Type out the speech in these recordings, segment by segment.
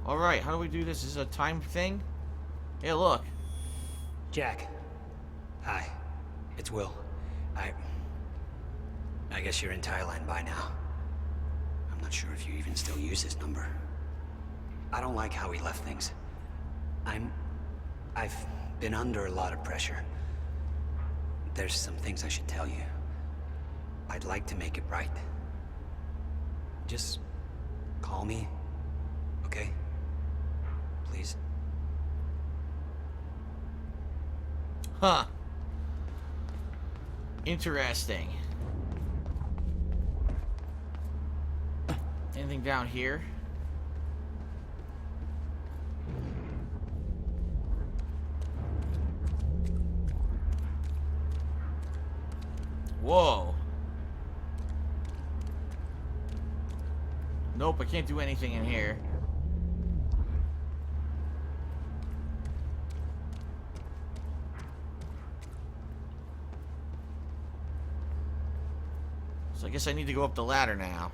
Alright, how do we do this? Is this a time thing? Yeah, look. Jack. Hi. It's Will. I guess you're in Thailand by now. I'm not sure if you even still use this number. I don't like how he left things. I've been under a lot of pressure. There's some things I should tell you. I'd like to make it right. Just call me, okay? Please. Huh. Interesting. Anything down here? Whoa. Nope, I can't do anything in here. So I guess I need to go up the ladder now.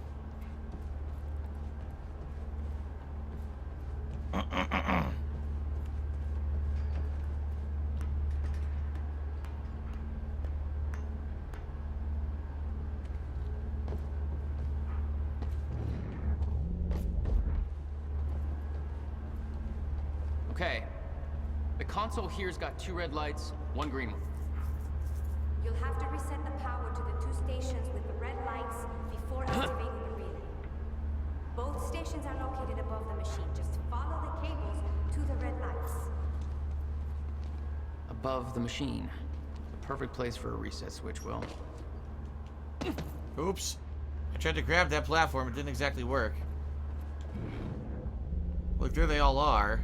Okay. The console here's got 2 red lights, 1 green one. You'll have to reset the power to the 2 stations with the red lights before activating the relay. Both stations are located above the machine. Just follow the cables to the red lights. Above the machine. The perfect place for a reset switch, Will. Oops. I tried to grab that platform, it didn't exactly work. Look, there they all are.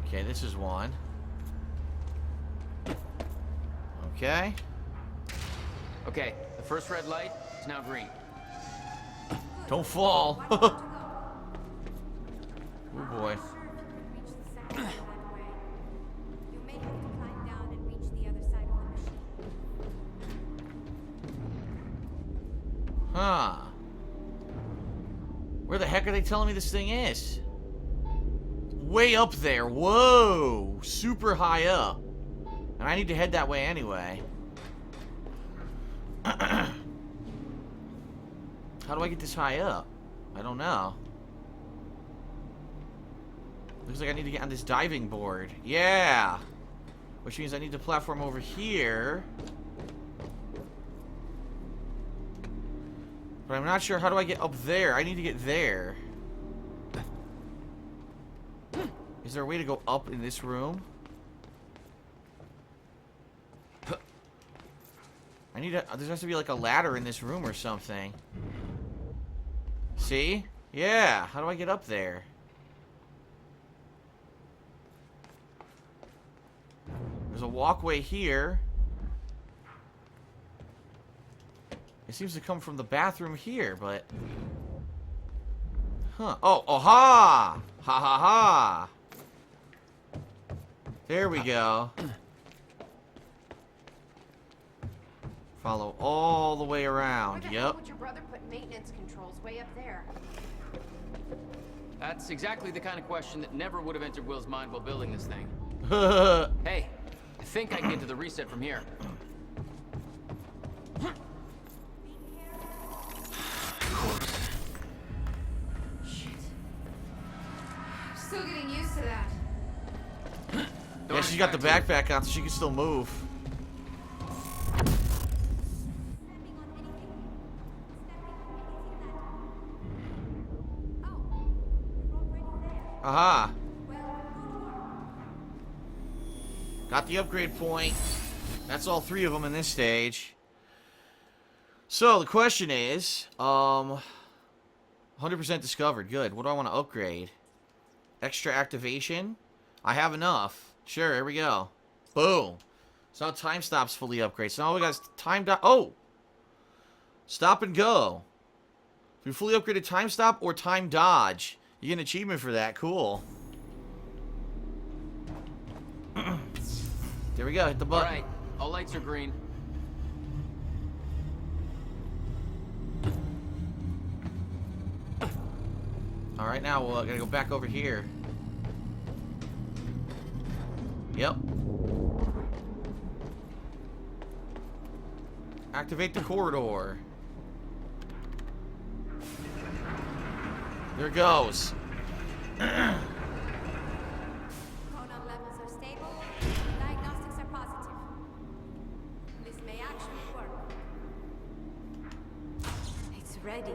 Okay, this is one. Okay. Okay, the first red light is now green. Don't fall. Oh boy. You may have to climb down and reach the other side of the machine. Huh. Where the heck are they telling me this thing is? Way up there. Whoa. Super high up. And I need to head that way anyway. How do I get this high up? I don't know. Looks like I need to get on this diving board. Yeah. Which means I need to platform over here. But I'm not sure how do I get up there. I need to get there. Is there a way to go up in this room? I need to... There has to be like a ladder in this room or something. See? Yeah. How do I get up there? There's a walkway here. It seems to come from the bathroom here, but... Huh. Oh, oh, ha! Ha ha ha! There we go. Follow all the way around. Where the hell would your brother put maintenance controls way up there? That's exactly the kind of question that never would have entered Will's mind while building this thing. Hey, I think I can get to the reset from here. Still getting used to that. Yeah, she's got the backpack on, so she can still move. Aha! Got the upgrade point. That's all 3 of them in this stage. So, the question is, 100% discovered. Good. What do I want to upgrade? Extra activation? I have enough. Sure, here we go. Boom. So now time stop's fully upgraded. So now we got time dot. Oh! Stop and go. If you fully upgraded time stop or time dodge, you get an achievement for that. Cool. There we go. Hit the button. Alright, all lights are green. Alright, now we're gonna go back over here. Yep. Activate the corridor. There it goes. Chronon levels are stable. Diagnostics are positive. This may actually work. It's ready.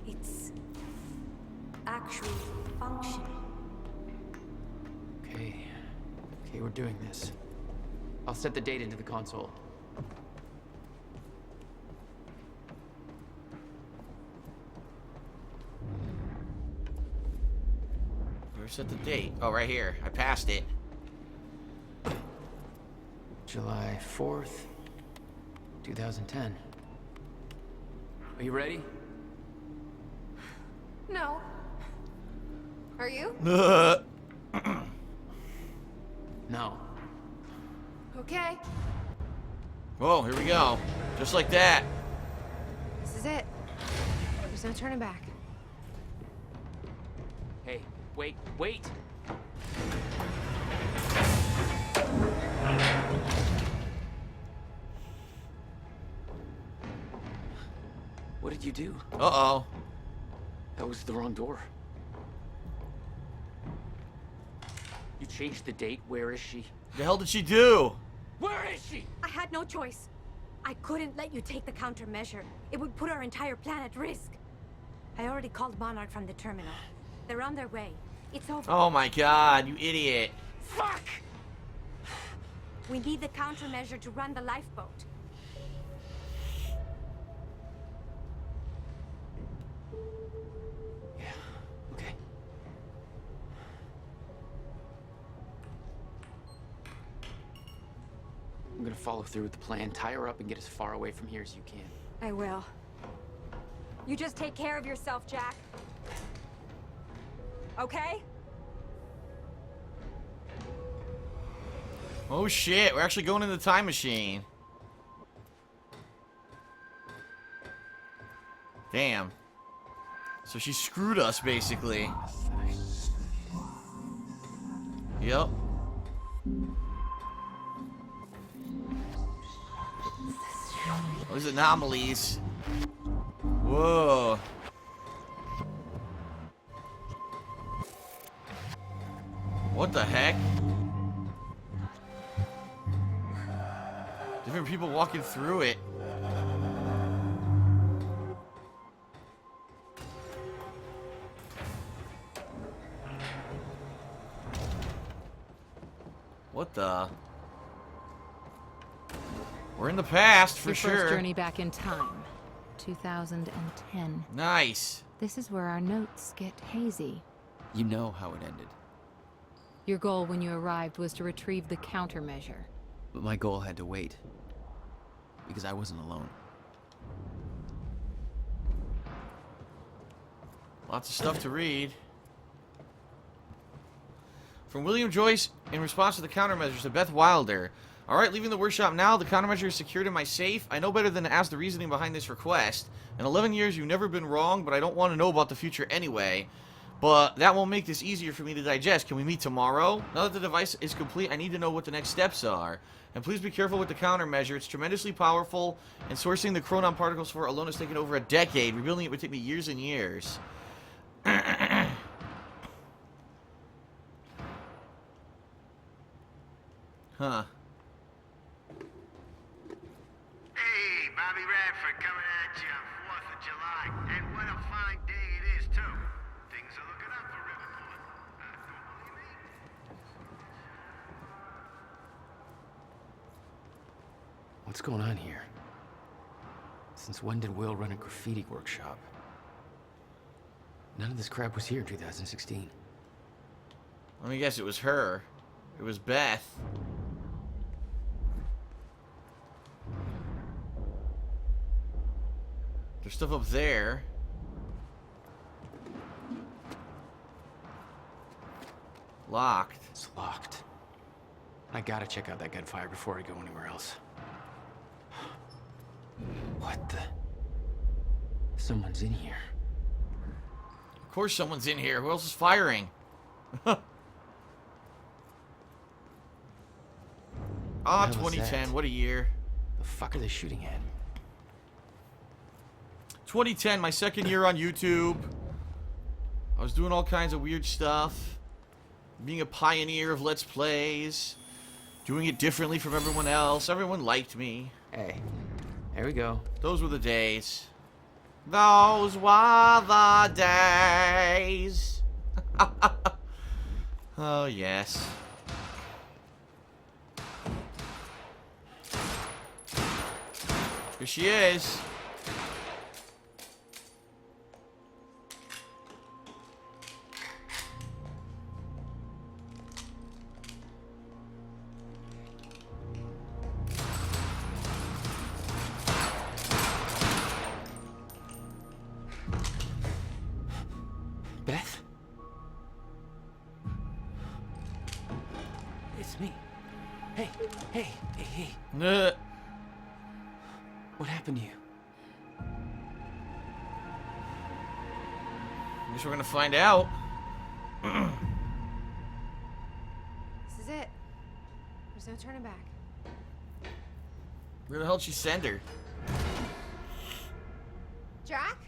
It's actually functioning. Okay, we're doing this. I'll set the date into the console. Where's set the date? Oh, right here. I passed it. July 4th, 2010. Are you ready? No. Are you? No. Okay. Whoa, here we go. Just like that. This is it. There's no turning back. Hey, wait. What did you do? Uh-oh. That was the wrong door. You changed the date. Where is she? The hell did she do? Where is she? I had no choice. I couldn't let you take the countermeasure. It would put our entire plan at risk. I already called Monarch from the terminal. They're on their way. It's over. Oh my god, you idiot. Fuck! We need the countermeasure to run the lifeboat. Yeah, okay. I'm gonna follow through with the plan, tie her up, and get as far away from here as you can. I will. You just take care of yourself, Jack. Okay? Oh shit, we're actually going in the time machine. Damn. So she screwed us, basically. Yep. Those anomalies. Whoa. What the heck? Different people walking through it. What the? We're in the past, for Your sure. first journey back in time, 2010. Nice. This is where our notes get hazy. You know how it ended. Your goal when you arrived was to retrieve the countermeasure. But my goal had to wait. Because I wasn't alone. Lots of stuff to read. From William Joyce, in response to the countermeasures to Beth Wilder. Alright, leaving the workshop now. The countermeasure is secured in my safe. I know better than to ask the reasoning behind this request. In 11 years, you've never been wrong, but I don't want to know about the future anyway. But that won't make this easier for me to digest. Can we meet tomorrow? Now that the device is complete, I need to know what the next steps are. And please be careful with the countermeasure. It's tremendously powerful, and sourcing the chronon particles for it alone has taken over a decade. Rebuilding it would take me years and years. Huh. Hey, Bobby Radford coming at you on 4th of July. And what a fine day it is, too. Things are looking up for Riverport. Don't believe me? What's going on here? Since when did Will run a graffiti workshop? None of this crap was here in 2016. Let me guess, it was her. It was Beth. There's stuff up there. Locked. It's locked. I gotta check out that gunfire before I go anywhere else. What the? Someone's in here. Of course someone's in here. Who else is firing? Ah, What the hell is 2010. that? What a year. The fuck are they shooting at? 2010, my second year on YouTube. I was doing all kinds of weird stuff. Being a pioneer of Let's Plays. Doing it differently from everyone else. Everyone liked me. Hey, there we go. Those were the days. Those were the days. Oh, yes. Here she is. Beth? It's me. Hey. Nuh. What happened to you? Guess we're gonna find out. This is it. There's no turning back. Where the hell did she send her? Jack?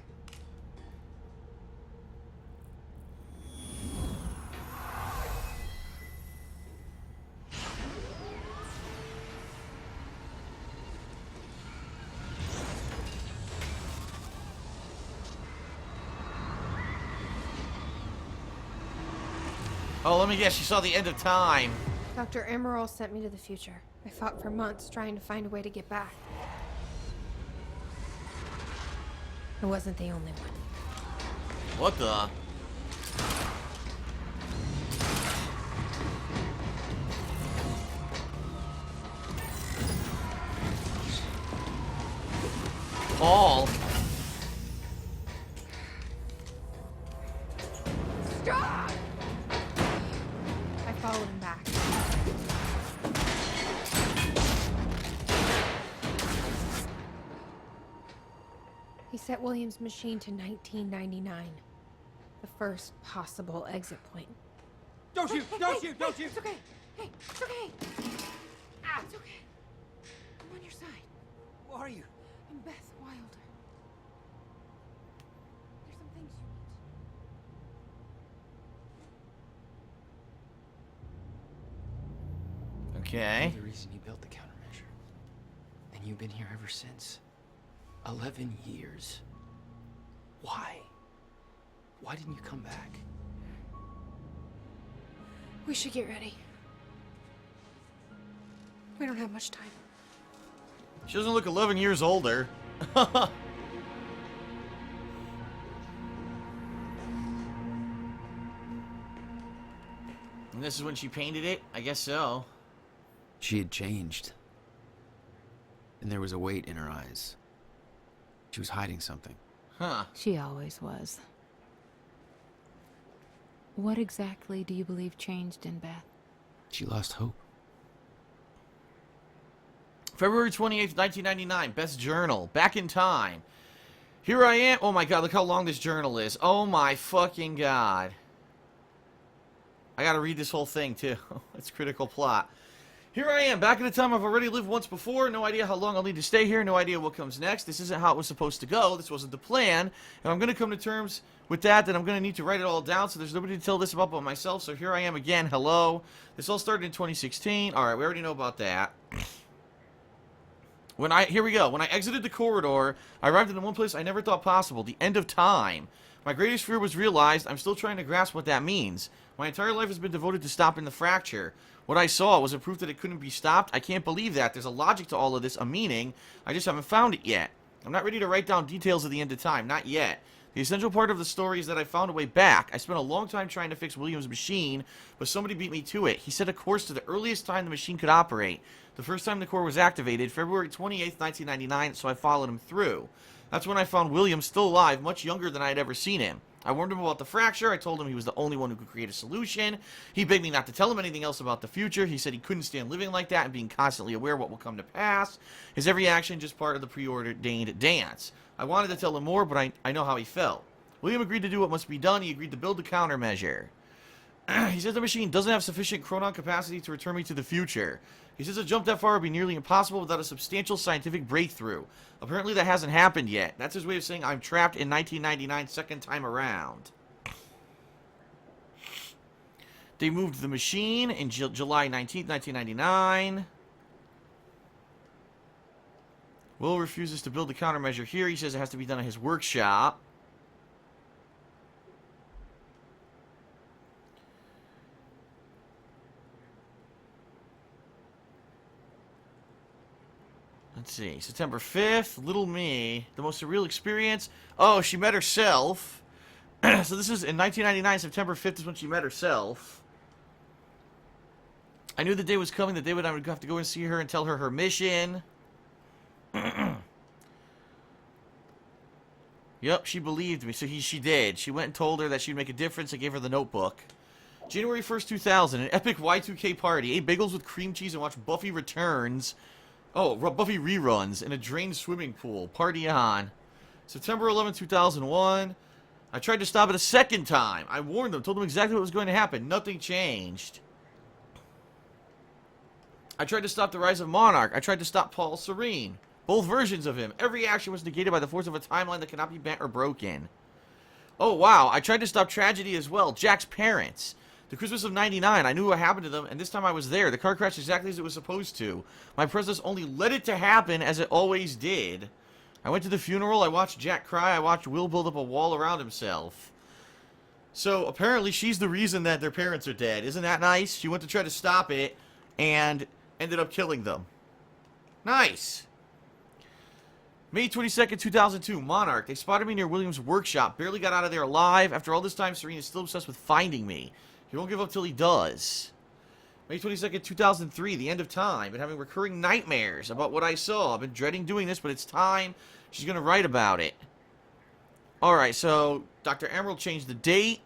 Oh, let me guess. She saw the end of time. Dr. Emerald sent me to the future. I fought for months trying to find a way to get back. I wasn't the only one. What the? Paul. Stop! I followed him back. He set William's machine to 1999. The first possible exit point. Don't shoot! Don't shoot! Don't shoot! It's okay. Hey, it's okay. It's okay. I'm on your side. Who are you? I'm Beth Wilder. There's some things you need. Okay. You're the reason you built the countermeasure. And you've been here ever since. 11 years. Why? Why didn't you come back? We should get ready. We don't have much time. She doesn't look 11 years older. And this is when she painted it? I guess so. She had changed. And there was a weight in her eyes. She was hiding something. Huh. She always was. What exactly do you believe changed in Beth? She lost hope. February 28th, 1999. Beth's journal. Back in time. Here I am. Oh my god, look how long this journal is. Oh my fucking god. I gotta read this whole thing, too. It's critical plot. Here I am, back in a time I've already lived once before. No idea how long I'll need to stay here. No idea what comes next. This isn't how it was supposed to go. This wasn't the plan. And I'm going to come to terms with that, then I'm going to need to write it all down, so there's nobody to tell this about but myself. So here I am again. Hello. This all started in 2016. All right, we already know about that. Here we go. When I exited the corridor, I arrived in one place I never thought possible, the end of time. My greatest fear was realized. I'm still trying to grasp what that means. My entire life has been devoted to stopping the fracture. What I saw was a proof that it couldn't be stopped. I can't believe that. There's a logic to all of this, a meaning. I just haven't found it yet. I'm not ready to write down details of the end of time. Not yet. The essential part of the story is that I found a way back. I spent a long time trying to fix William's machine, but somebody beat me to it. He set a course to the earliest time the machine could operate. The first time the core was activated, February 28th, 1999, so I followed him through. That's when I found William still alive, much younger than I had ever seen him. I warned him about the fracture. I told him he was the only one who could create a solution. He begged me not to tell him anything else about the future. He said he couldn't stand living like that and being constantly aware of what will come to pass. His every action just part of the preordained dance. I wanted to tell him more, but I know how he felt. William agreed to do what must be done. He agreed to build the countermeasure. He says the machine doesn't have sufficient chronon capacity to return me to the future. He says a jump that far would be nearly impossible without a substantial scientific breakthrough. Apparently that hasn't happened yet. That's his way of saying I'm trapped in 1999 second time around. They moved the machine in July 19th, 1999. Will refuses to build the countermeasure here. He says it has to be done at his workshop. Let's see. September 5th. Little me. The most surreal experience. Oh, she met herself. So this is in 1999. September 5th is when she met herself. I knew the day was coming. The day when I would have to go and see her and tell her her mission. Yep, she believed me. So she did. She went and told her that she'd make a difference. I gave her the notebook. January 1st, 2000. An epic Y2K party. Ate bagels with cream cheese and watched Buffy Returns. Oh, Buffy reruns in a drained swimming pool. Party on. September 11th, 2001. I tried to stop it a second time. I warned them, told them exactly what was going to happen. Nothing changed. I tried to stop the rise of Monarch. I tried to stop Paul Serene. Both versions of him. Every action was negated by the force of a timeline that cannot be bent or broken. Oh, wow. I tried to stop tragedy as well. Jack's parents. The Christmas of 99, I knew what happened to them, and this time I was there. The car crashed exactly as it was supposed to. My presence only led it to happen as it always did. I went to the funeral, I watched Jack cry, I watched Will build up a wall around himself. So, apparently she's the reason that their parents are dead. Isn't that nice? She went to try to stop it, and ended up killing them. Nice! May 22nd, 2002, Monarch. They spotted me near William's workshop. Barely got out of there alive. After all this time, Serene is still obsessed with finding me. He won't give up till he does. May 22nd, 2003, the end of time. Been having recurring nightmares about what I saw. I've been dreading doing this, but it's time. She's going to write about it. Alright, so Dr. Emerald changed the date.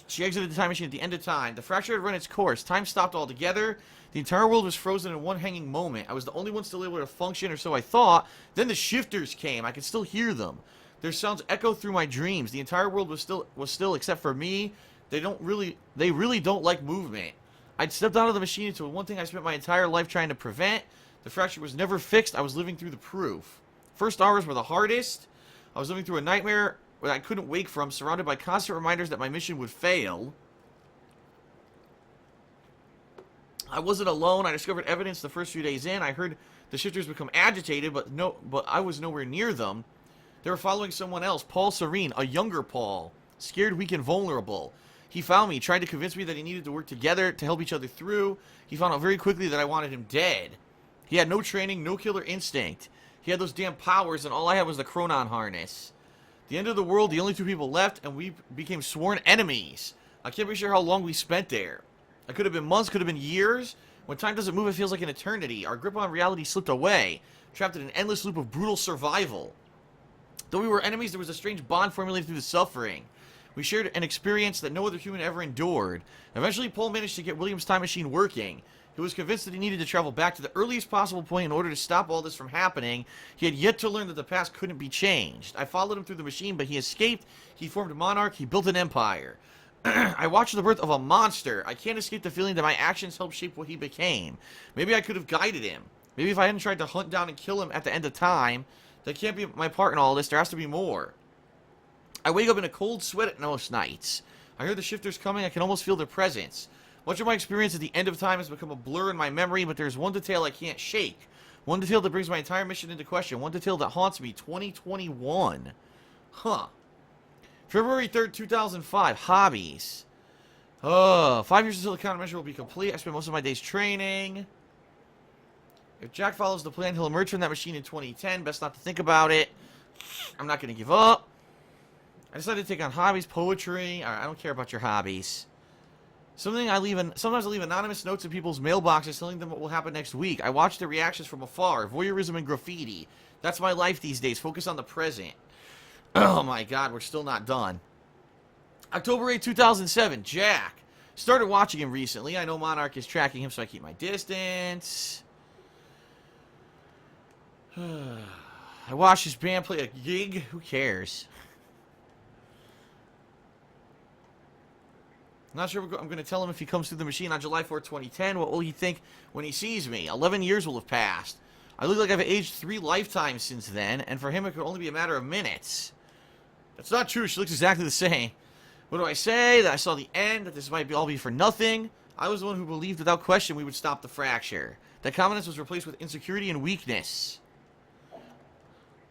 She exited the time machine at the end of time. The fracture had run its course. Time stopped altogether. The entire world was frozen in one hanging moment. I was the only one still able to function, or so I thought. Then the shifters came. I could still hear them. Their sounds echoed through my dreams. The entire world was still except for me. They really don't like movement. I'd stepped out of the machine into one thing I spent my entire life trying to prevent. The fracture was never fixed. I was living through the proof. First hours were the hardest. I was living through a nightmare that I couldn't wake from, surrounded by constant reminders that my mission would fail. I wasn't alone. I discovered evidence the first few days in. I heard the shifters become agitated, but I was nowhere near them. They were following someone else, Paul Serene, a younger Paul, scared, weak, and vulnerable. He found me, tried to convince me that he needed to work together to help each other through. He found out very quickly that I wanted him dead. He had no training, no killer instinct. He had those damn powers, and all I had was the chronon harness. The end of the world, the only two people left, and we became sworn enemies. I can't be sure how long we spent there. It could have been months, could have been years. When time doesn't move, it feels like an eternity. Our grip on reality slipped away, trapped in an endless loop of brutal survival. Though we were enemies, there was a strange bond formulated through the suffering. We shared an experience that no other human ever endured. Eventually, Paul managed to get William's time machine working. He was convinced that he needed to travel back to the earliest possible point in order to stop all this from happening. He had yet to learn that the past couldn't be changed. I followed him through the machine, but he escaped. He formed a monarch. He built an empire. I watched the birth of a monster. I can't escape the feeling that my actions helped shape what he became. Maybe I could have guided him. Maybe if I hadn't tried to hunt down and kill him at the end of time. That can't be my part in all this. There has to be more. I wake up in a cold sweat at most nights. I hear the shifters coming. I can almost feel their presence. Much of my experience at the end of time has become a blur in my memory, but there's one detail I can't shake. One detail that brings my entire mission into question. One detail that haunts me. 2021. Huh. February 3rd, 2005. Hobbies. 5 years until the countermeasure will be complete. I spent most of my days training. If Jack follows the plan, he'll emerge from that machine in 2010. Best not to think about it. I'm not going to give up. I decided to take on hobbies, poetry. I don't care about your hobbies. Sometimes I leave anonymous notes in people's mailboxes telling them what will happen next week. I watch their reactions from afar. Voyeurism and graffiti. That's my life these days. Focus on the present. Oh my god, we're still not done. October 8, 2007. Jack. Started watching him recently. I know Monarch is tracking him, so I keep my distance. I watched his band play a gig. Who cares? I'm not sure I'm going to tell him if he comes through the machine on July 4th, 2010. What will he think when he sees me? 11 years will have passed. I look like I've aged 3 lifetimes since then, and for him it could only be a matter of minutes. That's not true. She looks exactly the same. What do I say? That I saw the end? That this might all be for nothing? I was the one who believed without question we would stop the fracture. That confidence was replaced with insecurity and weakness.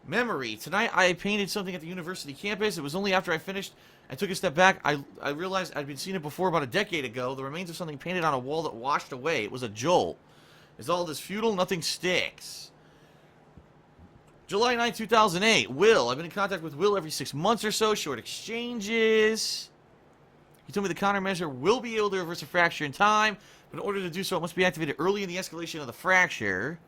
Memory. Tonight I painted something at the university campus. It was only after I finished and took a step back, I realized I'd been seeing it before about a decade ago. The remains of something painted on a wall that washed away. It was a jolt. Is all this futile? Nothing sticks. July 9, 2008. Will. I've been in contact with Will every 6 months or so. Short exchanges. He told me the countermeasure will be able to reverse a fracture in time, but in order to do so, it must be activated early in the escalation of the fracture.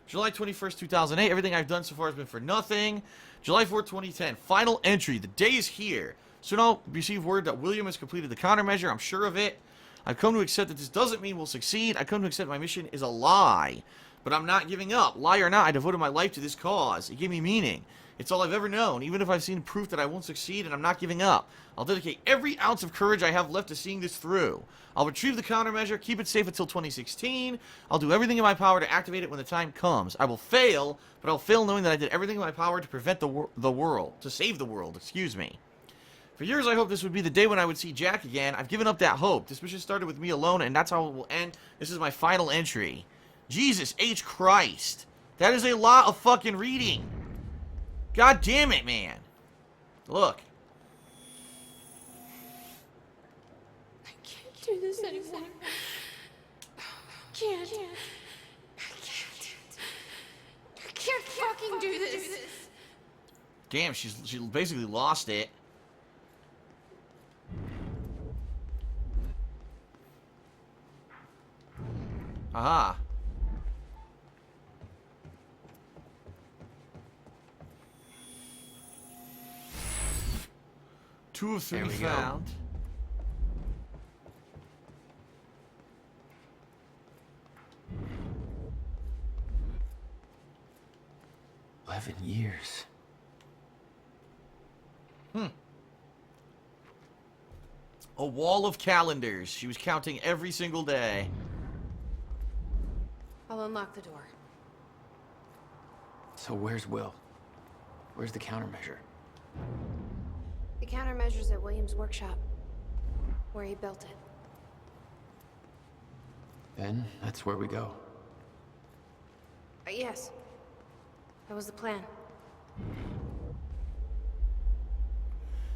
July 21st, 2008. Everything I've done so far has been for nothing. July 4th, 2010. Final entry. The day is here. Soon I'll receive word that William has completed the countermeasure. I'm sure of it. I've come to accept that this doesn't mean we'll succeed. I've come to accept my mission is a lie. But I'm not giving up. Lie or not, I devoted my life to this cause. It gave me meaning. It's all I've ever known, even if I've seen proof that I won't succeed, and I'm not giving up. I'll dedicate every ounce of courage I have left to seeing this through. I'll retrieve the countermeasure, keep it safe until 2016. I'll do everything in my power to activate it when the time comes. I will fail, but I'll fail knowing that I did everything in my power to prevent the world, to save the world, excuse me. For years, I hoped this would be the day when I would see Jack again. I've given up that hope. This mission started with me alone, and that's how it will end. This is my final entry. Jesus H. Christ. That is a lot of fucking reading. God damn it, man. Look. I can't do this anymore. I can't. I can't fucking do this. Damn, she basically lost it. Aha. 2 of 3 found. Go. 11 years. A wall of calendars. She was counting every single day. I'll unlock the door. So where's Will? Where's the countermeasure? The countermeasure's at William's workshop, where he built it. Then that's where we go. Yes. That was the plan.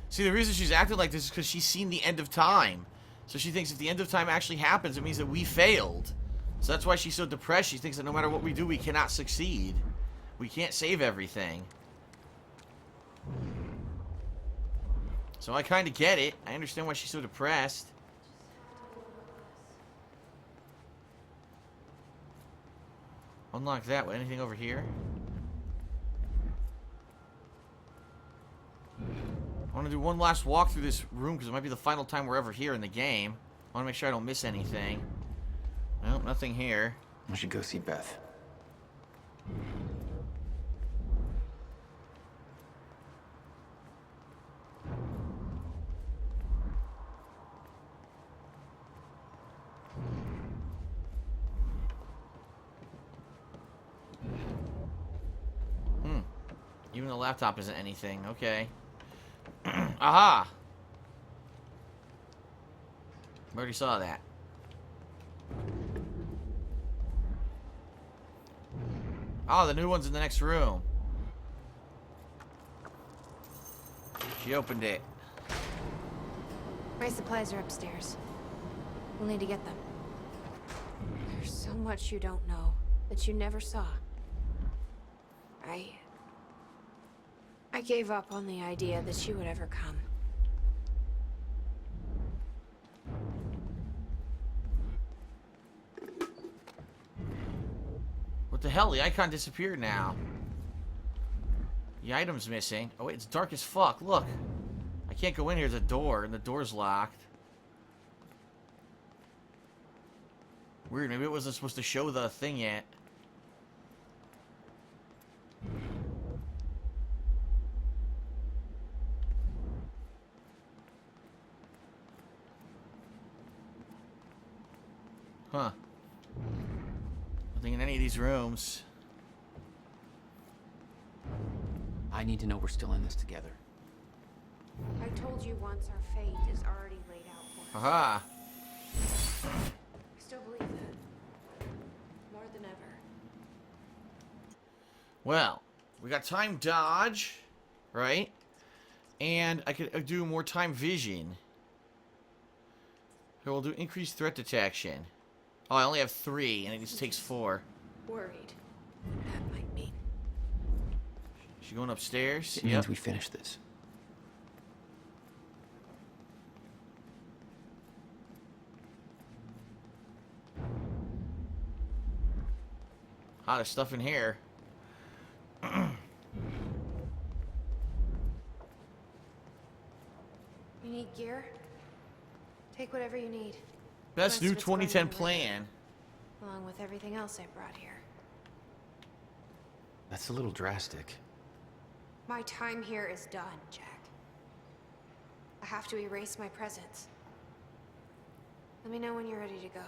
See, the reason she's acting like this is because she's seen the end of time. So she thinks if the end of time actually happens, it means that we failed. So that's why she's so depressed. She thinks that no matter what we do, we cannot succeed. We can't save everything. So I kind of get it. I understand why she's so depressed. Unlock that. Anything over here? I want to do one last walk through this room because it might be the final time we're ever here in the game. I want to make sure I don't miss anything. Well, nothing here. I should go see Beth. Even the laptop isn't anything. Okay. Aha! I already saw that. Oh, the new one's in the next room. She opened it. My supplies are upstairs. We'll need to get them. There's so much you don't know that you never saw. I gave up on the idea that she would ever come. the hell? The icon disappeared now. The item's missing. Oh wait, it's dark as fuck. Look. I can't go in here. There's a door, and the door's locked. Weird, maybe it wasn't supposed to show the thing yet. Huh. Nothing in any of these rooms. I need to know we're still in this together. I told you once our fate is already laid out for us. Aha. I still believe that. More than ever. Well, we got time dodge, right? And I could do more time vision. Here, we'll do increased threat detection. Oh, I only have 3, and it just takes 4. Worried. That might mean. She going upstairs? It means we finish this. Ah, there's stuff in here. You need gear? Take whatever you need. Best Most new of it's going 2010 in the river, plan. along with everything else I brought here. That's a little drastic. My time here is done, Jack. I have to erase my presence. Let me know when you're ready to go.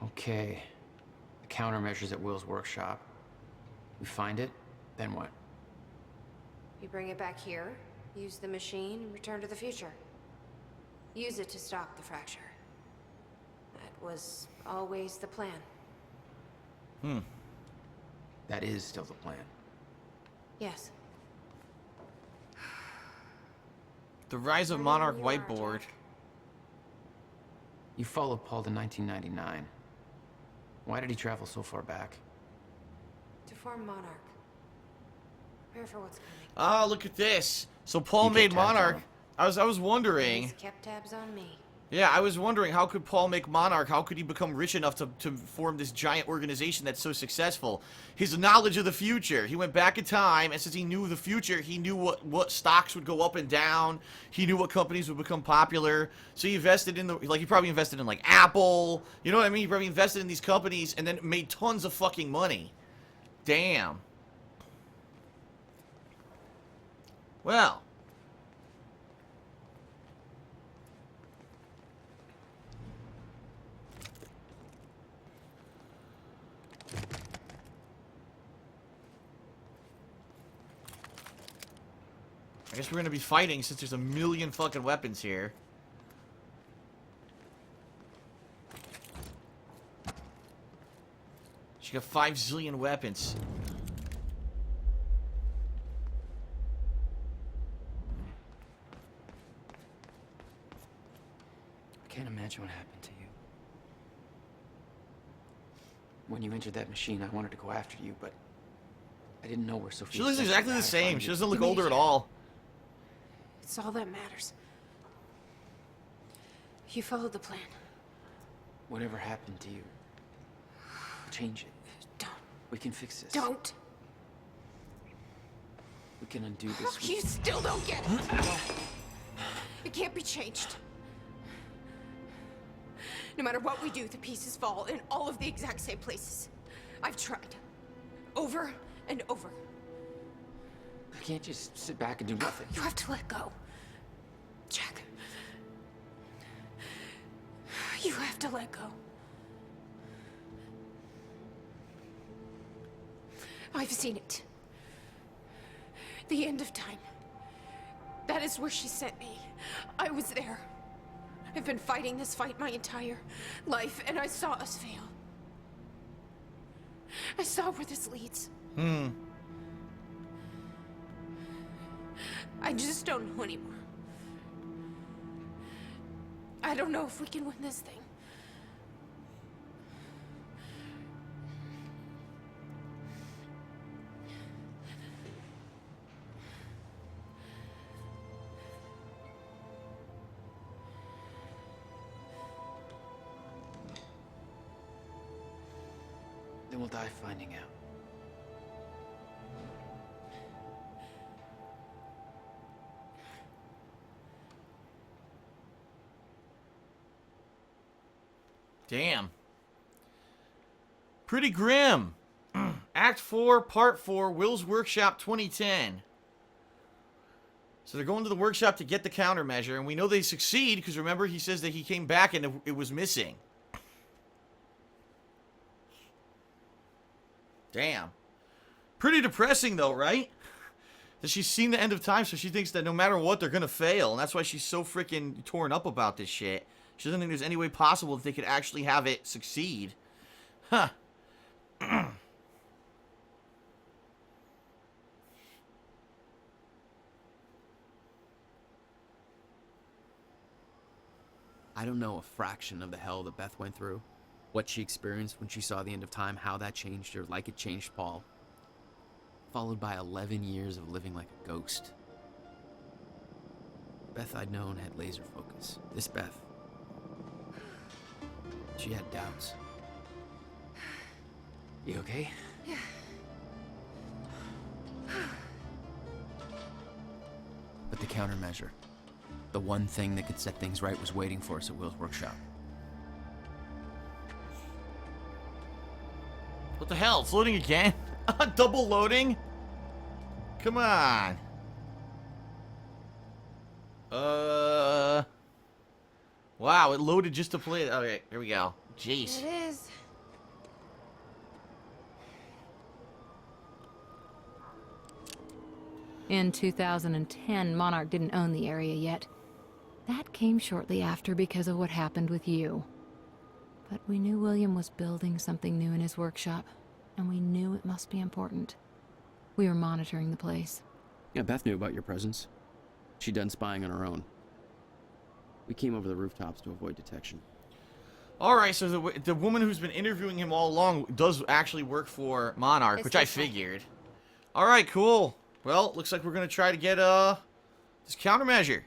Okay. The countermeasures at Will's workshop. We find it, then what? You bring it back here, use the machine, and return to the future. Use it to stop the fracture. That was always the plan. That is still the plan. Yes. The Rise of Ready Monarch when you are, whiteboard. Jack. You followed Paul to 1999. Why did he travel so far back? To form Monarch. Prepare for what's coming. Ah, look at this. So Paul You kept made tabs on Monarch. him. I was wondering. He's kept tabs on me. Yeah, I was wondering, how could Paul make Monarch? How could he become rich enough to form this giant organization that's so successful? His knowledge of the future. He went back in time, and since he knew the future, he knew what stocks would go up and down. He knew what companies would become popular. So he invested in he probably invested in, like, Apple. You know what I mean? He probably invested in these companies and then made tons of fucking money. Damn. Well. I guess we're gonna be fighting since there's a million fucking weapons here. She got 5 zillion weapons. I can't imagine what happened to you. When you entered that machine, I wanted to go after you, but I didn't know where Sophia. She looks exactly the had to same. find She you. doesn't look older at all. It's all that matters. You followed the plan. Whatever happened to you, change it. Don't. We can fix this. Don't. We can undo this. You still don't get it. It can't be changed. No matter what we do, the pieces fall in all of the exact same places. I've tried. Over and over. I can't just sit back and do nothing. You have to let go. Jack. You have to let go. I've seen it. The end of time. That is where she sent me. I was there. I've been fighting this fight my entire life, and I saw us fail. I saw where this leads. I just don't know anymore. I don't know if we can win this thing. Then we'll die finding out. Damn. Pretty grim. Act 4, Part 4, Will's Workshop 2010. So they're going to the workshop to get the countermeasure, and we know they succeed, because remember, he says that he came back and it was missing. Damn. Pretty depressing, though, right? That she's seen the end of time, so she thinks that no matter what, they're gonna fail, and that's why she's so freaking torn up about this shit. She doesn't think there's any way possible that they could actually have it succeed. Huh. I don't know a fraction of the hell that Beth went through, what she experienced when she saw the end of time, how that changed her, like it changed Paul. Followed by 11 years of living like a ghost. Beth I'd known had laser focus. This Beth, she had doubts. You okay? Yeah. But the countermeasure, the one thing that could set things right, was waiting for us at Will's workshop. What the hell? It's loading again? Double loading? Come on. Wow, it loaded just to play it. Okay, here we go. Jeez. It is. In 2010, Monarch didn't own the area yet. That came shortly after because of what happened with you. But we knew William was building something new in his workshop, and we knew it must be important. We were monitoring the place. Yeah, Beth knew about your presence. She'd done spying on her own. We came over the rooftops to avoid detection. Alright, so the woman who's been interviewing him all along does actually work for Monarch, It's which I this one. figured. Alright, cool. Well, looks like we're gonna try to get, this countermeasure.